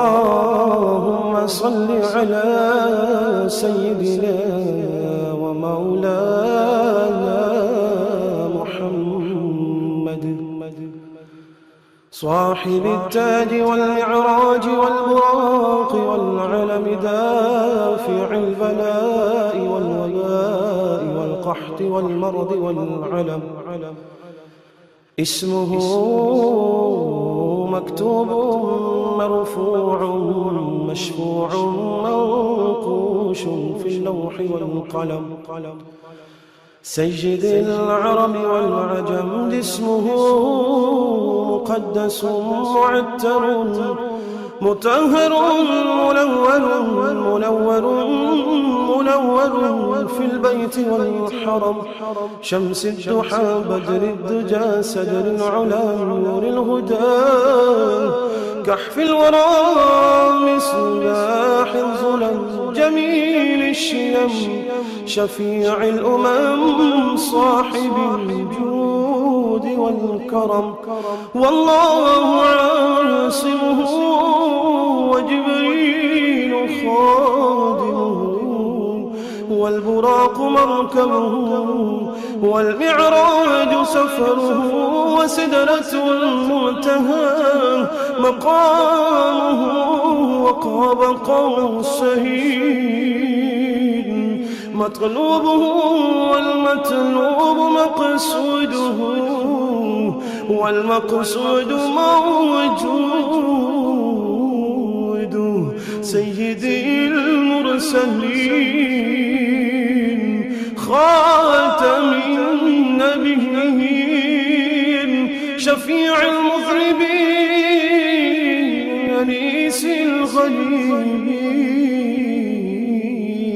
اللهم صل على سيدنا ومولانا محمد صاحب التاج والمعراج والبراق والعلم دافع البلاء والوباء والقحط والمرض والعلم اسمه مكتوب مرفوع مشفوع منقوش في اللوح والقلم سيد العرب والعجم اسمه مقدس معتر مطهر منور في البيت والحرم شمس الضحى بدر الدجى سدر العلا نور الهدى كحف الورى مصباح الظلم جميل الشيم شفيع الأمم صاحب الجود والكرم والله عاصمه وجبريل خادمه والبراق مركبه والمعراج سفره وسدرة المنتهى مقامه وقاب قوسين مطلوبه والمطلوب مقصوده والمقصود موجود سيدي المرسلين خاتم النبيين شفيع المذنبين أنيس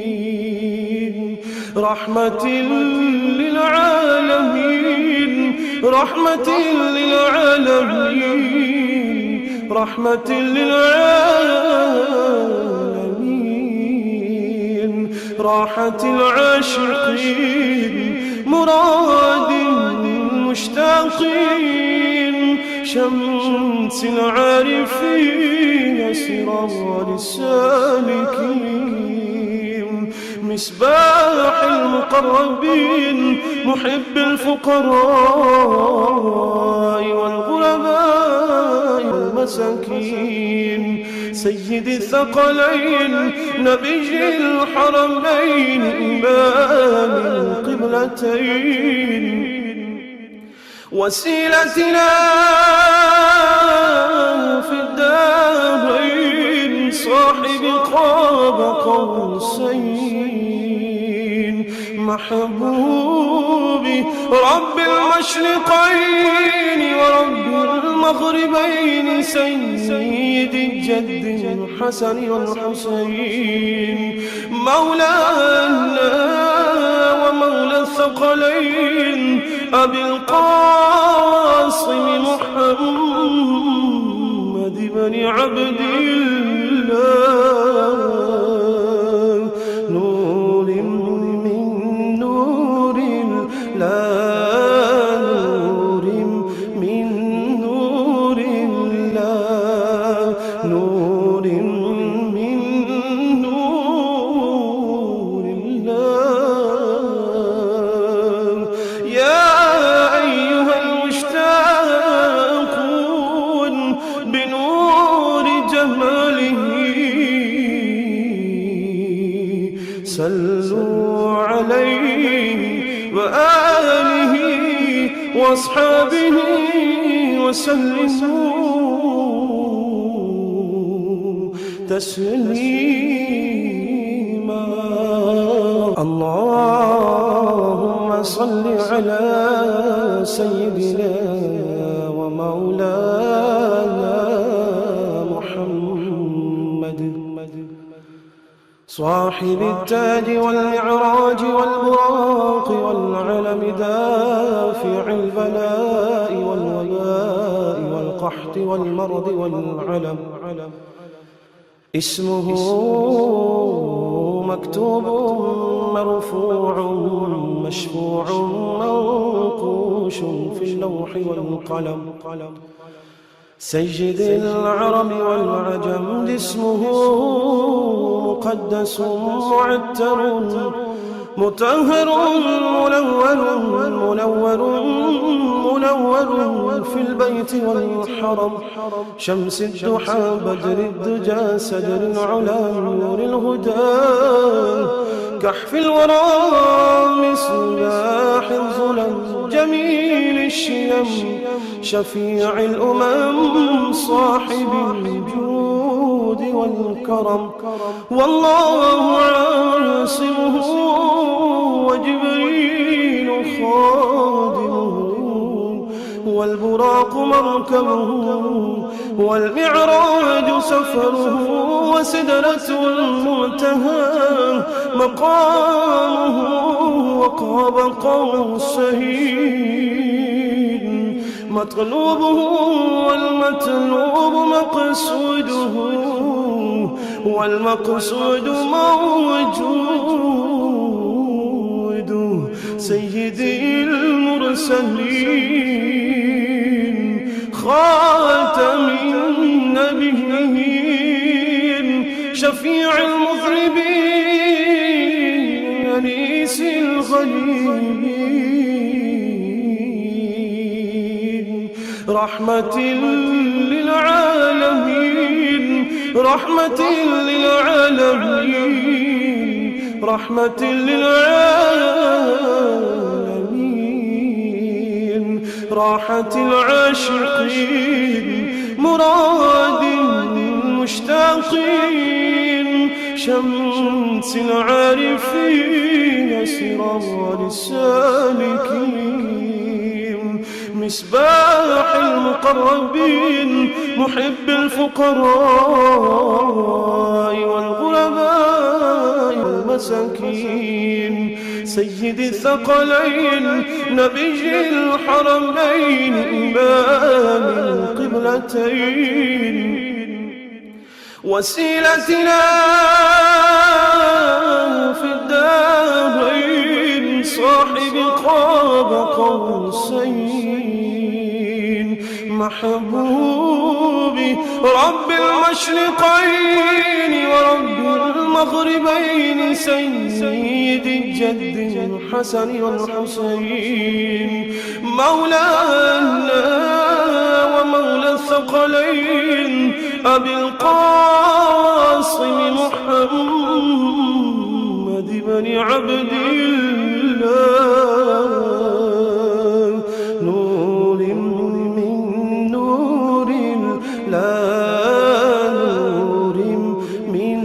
الغليلين رحمة للعالمين رحمة للعالمين رحمة للعالمين راحة العاشقين مراد المشتاقين شمس العارفين سراج السالكين مصباح المقربين محب الفقراء والغرباء والمساكين سيد الثقلين نبي الحرمين إمام القبلتين وسيلتنا في الدارين صاحب قاب قوسين محبوبي رب المشرقين ورب المغربين سيد الجد الحسن والحسين مولانا ومولى الثقلين أبي القاسم محمد بن عبد الله نور من نور الله نور من نور الله نور من نور الله يا أيها المشتاقون بنور جماله صلوا عليه وآله وأصحابه وسلموا تسليما اللهم صل على سيدنا ومولانا محمد صاحب التاج والمعراج والبراق والعلم دافع البلاء والوباء والقحط والمرض والعلم اسمه مكتوب مرفوع مشفوع منقوش في اللوح والقلم سيد العرب والعجم اسمه مقدس معتر مطهر منور في البيت والحرم شمس الضحى بدر الدجى سدر العلا نور الهدى كحف الورى مصباح الظلم جميل الشيم شفيع الأمم صاحب الجود والكرم والله عاصمه وجبريل خادمه والبراق مركبه والمعراج سفره وسدرة المنتهى مقامه وقاب قوسين مطلوبه والمطلوب مقصوده والمقصود موجود سيدي المرسلين خاتم النبيين شفيع المذنبين أنيس الغليل رحمة للعالمين رحمة للعالمين رحمة للعالمين راحة العاشقين مراد المشتاقين شمس العارفين سراج السالكين مصباح المقربين محب الفقراء والغرباء والمساكين سيد الثقلين نبي الحرمين إمام القبلتين وسيلتنا في الدارين صاحب قاب قوسين محبوب رب المشرقين ورب المغربين سيد الجد الحسن والحسين مولانا ومولى الثقلين أبي القاسم محمد بن عبد الله نور من نور الله نور من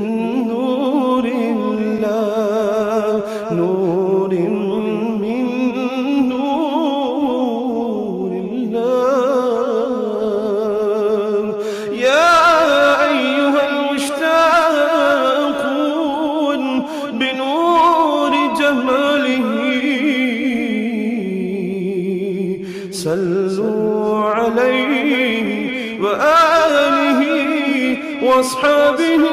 نور الله نور من نور الله يا أيها المشتاقون بنور جماله صلوا عليه وآله وأصحابه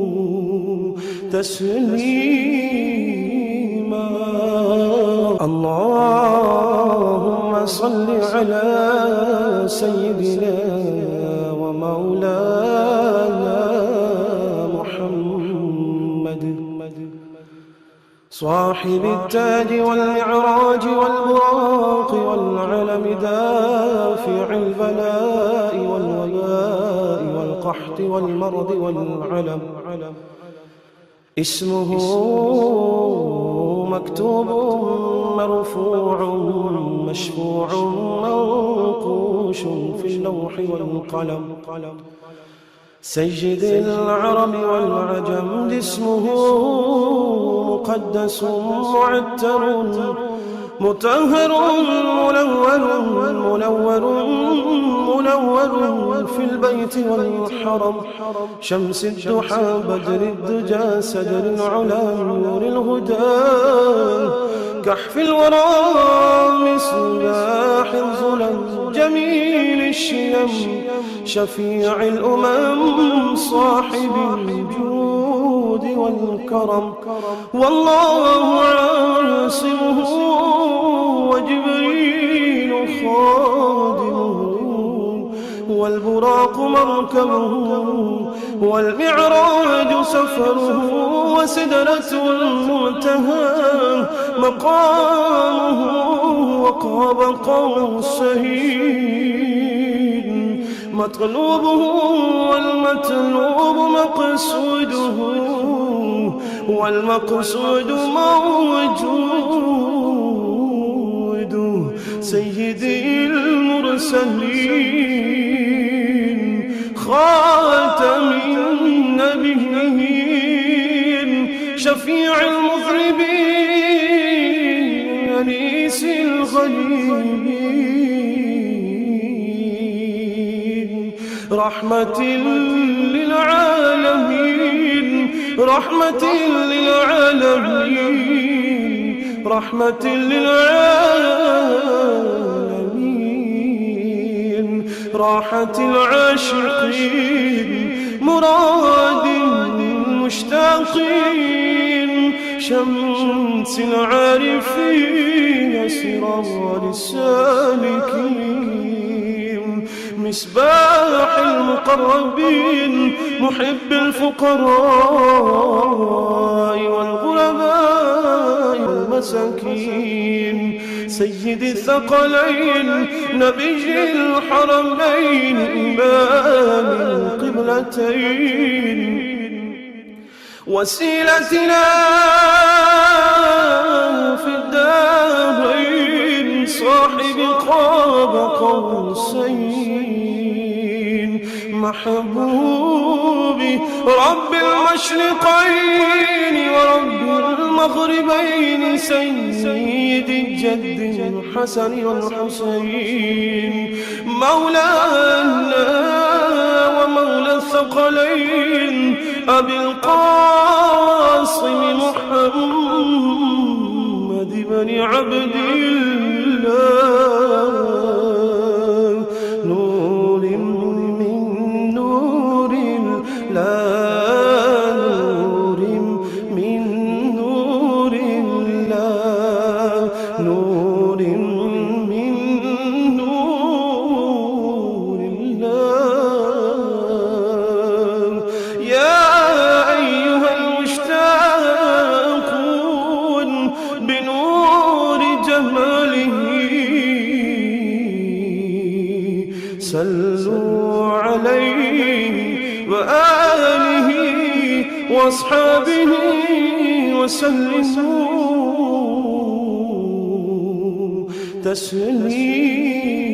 وسلموا تسليما اللهم صل على سيدنا ومولانا محمد صاحب التاج والمعراج والبراق والعلم دافع البلاء والوباء والقحط والمرض والعلم اسمه مكتوب مرفوع مشفوع منقوش في اللوح والقلم سيد العرب والعجم اسمه مقدس معتر مطهر منور في البيت والحرم شمس الضحى بدر الدجى سدر العلا نور الهدى كحف الورى مصباح الظلم جميل الشيم شفيع الأمم صاحب الجود والكرم. والله عاصمه وجبريل خادمه والبراق مركبه والمعراج سفره وسدرة المنتهى مقامه وقاب قوسين مطلوبه والمطلوب مقصوده والمقصود موجود سيدي المرسلين خاتم النبيين شفيع المذنبين أنيس الغريبين رحمة للعالمين رحمة للعالمين رحمة للعالمين راحة العاشقين مراد المشتاقين شمس العارفين سرار السالكين مصباح المقربين محب الفقراء والغرباء والمساكين سيد الثقلين نبي الحرمين إمام القبلتين وسيلتنا في الدارين صاحب قاب قوسين محبوبي رب المشرقين ورب المغربين سيد الجد الحسن والحسين مولانا ومولى الثقلين أبي القاسم محمد بن عبد الله نور من نور الله نور من نور الله نور من نور الله يا أيها المشتاقون بنور جماله صلوا عليه وآله وأصحابه وسلموا تسليما.